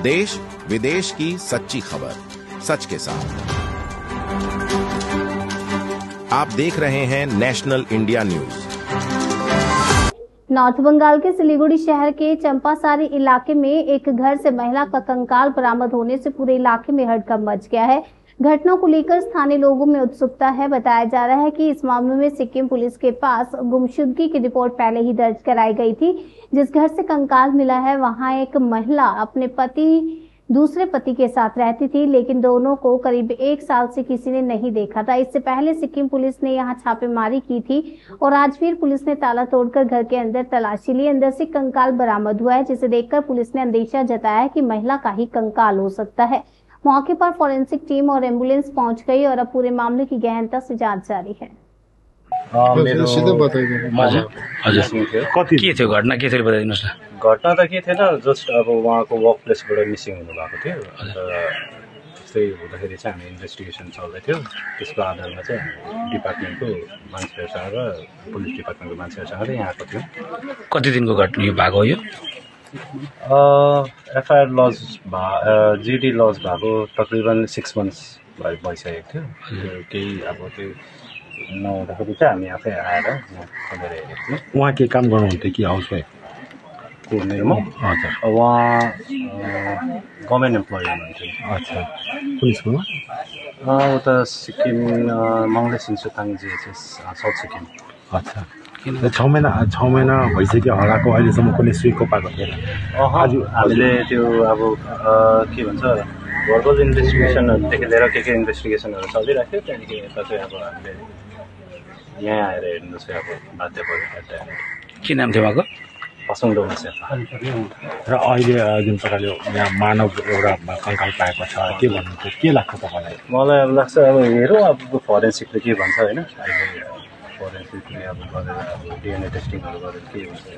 देश विदेश की सच्ची खबर सच के साथ। आप देख रहे हैं national India news. North Bengal के सिलीगुड़ी शहर के चंपासारी इलाके में एक घर से महिला का कंकाल बरामद होने से पूरे इलाके में हड़कंप मच गया है। घटना को लेकर स्थानीय लोगों में उत्सुकता है। बताया जा रहा है कि इस मामले में सिक्किम पुलिस के पास गुमशुदगी की रिपोर्ट पहले ही दर्ज कराई गई थी। जिस घर से कंकाल मिला है वहां एक महिला अपने दूसरे पति के साथ रहती थी, लेकिन दोनों को करीब 1 साल से किसी ने नहीं देखा था। इससे पहले सिक्किम पुलिस ने यहां छापेमारी की थी और आज फिर पुलिस ने ताला तोड़कर घर के अंदर तलाशी ली। अंदर से कंकाल बरामद हुआ है, जिसे देखकर पुलिस ने अंदेशा जताया है कि महिला का ही कंकाल हो सकता है। मौके पर फोरेंसिक टीम और एम्बुलेंस पहुंच गई और अब पूरे मामले की गहनता से जांच जारी है। के थियो घटना के थियो बताइदिनुस् न। घटना त के थिएन, जस्ट अब उहाँको वर्क प्लेसबाट मिसिङ हुनुभएको थियो। अन्त त्यस्तै हुँदाखेरि चाहिँ हामी इन्भेस्टिगेसन चल्दै थियो। त्यसको आधारमा चाहिँ डिपार्टमेन्टको मान्छेहरूसँग र पुलिस डिपार्टमेन्टको मान्छेहरूसँग यहाँ आएको थियो। कति दिनको घटना यो भएको हो? यो एफआइआर लज जिडी लज भएको तकरिबन 6 मन्थ्स भइसकेको थियो। केही अब त्यो नहुँदाखेरि चाहिँ हामी आफै आएर यहाँ खोलेर हेरेको थियौँ। उहाँ के काम गर्नुहुन्थ्यो कि हाउस वाइफ? हजुर, उहाँ गभर्मेन्ट इम्प्लोइ हुनुहुन्थ्यो। अच्छा, कुन स्कुलमा? उता सिक्किम मङ्गले सिन्सुताङ जिएचएस साउथ सिक्किम। अच्छा, 6 महिना भइसक्यो हराएको, अहिलेसम्म कुनै सुइको पाएको थिएन। आज हामीले त्यो अब के भन्छ भर्बल इन्भेस्टिगेसनहरूदेखि लिएर के इन्भेस्टिगेसनहरू चलिरहेको थियो। त्यहाँदेखि यता चाहिँ अब हामीले यहाँ आएर हेर्नु चाहिँ अब बाध्य पऱ्यो। के नाम थियो उहाँको? पसङडोमा शेर्पा। र अहिले जुन प्रकारले यहाँ मानव एउटा कङ्काल पाएको छ, के भन्नुहुन्छ? के लाग्छ तपाईँलाई? मलाई अब लाग्छ अब हेरौँ अब फोरेन्सिकले के भन्छ होइन। अहिले फोरेन्सिकले अब गरेर अब डिएनए टेस्टिङहरू गरेर के हुन्छ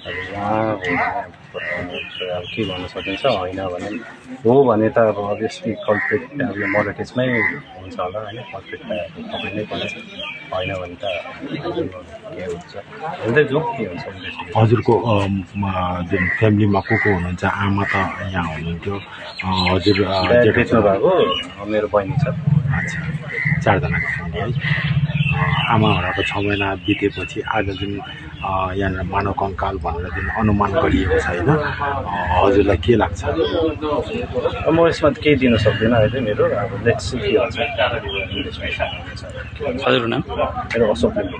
अब उहाँ अब के भन्न सकिन्छ। होइन भने हो भने त अब अभियसली कल्प्रिट अब यो मर्डर केसमै हुन्छ होला होइन। कल्प्रिट त पक्रिनै पर्ने, होइन भने त के हुन्छ हेर्दै जाउँ के हुन्छ इन्भेस्टिगेसन। हजुरको जुन फ्यामिलीमा को हुनुहुन्छ? आमा त यहाँ हुनुहुन्थ्यो, हजुर बेच्नु भएको मेरो बहिनी छ। अच्छा, 4 जनाको फ्यामिली है। आमा हराएको 6 महिना बितेपछि आज जुन यहाँनिर मानव कङ्काल भनेर जुन अनुमान गरिएको छ होइन, हजुरलाई के लाग्छ? म यसमा केही दिन सक्दिनँ अहिले। मेरो अब लेट्स सी के हुन्छ। हजुरको नाम? मेरो अशोक लिम्बू।